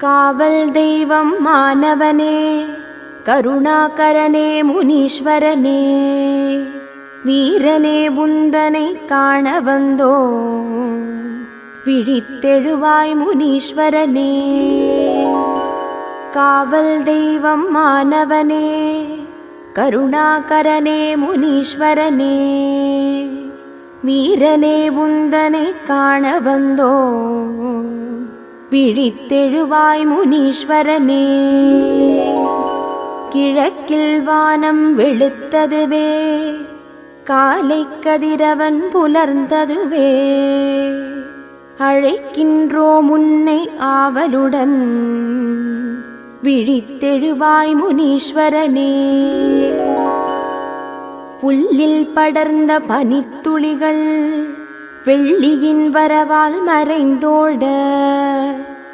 காவல் தெய்வம் மானவனே, கருணாகரனே முனீஸ்வரனே, வீரனே உந்தனை காண வந்தோ, விழித்தெழுவாய் முனீஸ்வரனே. காவல் தெய்வம் மானவனே, கருணாகரனே முனீஸ்வரனே, வீரனே உந்தனை காண வந்தோ, விழித்தெழுவாய் முனீஸ்வரனே. கிழக்கில் வானம் வெளுத்ததுவே, காலை கதிரவன் புலர்ந்ததுவே, அழைக்கின்றோம் உன்னை ஆவலுடன், விழித்தெழுவாய் முனீஸ்வரனே. புல்லில் படர்ந்த பனித்துளிகள் வெள்ளியின் வரவால் மறைந்தோட,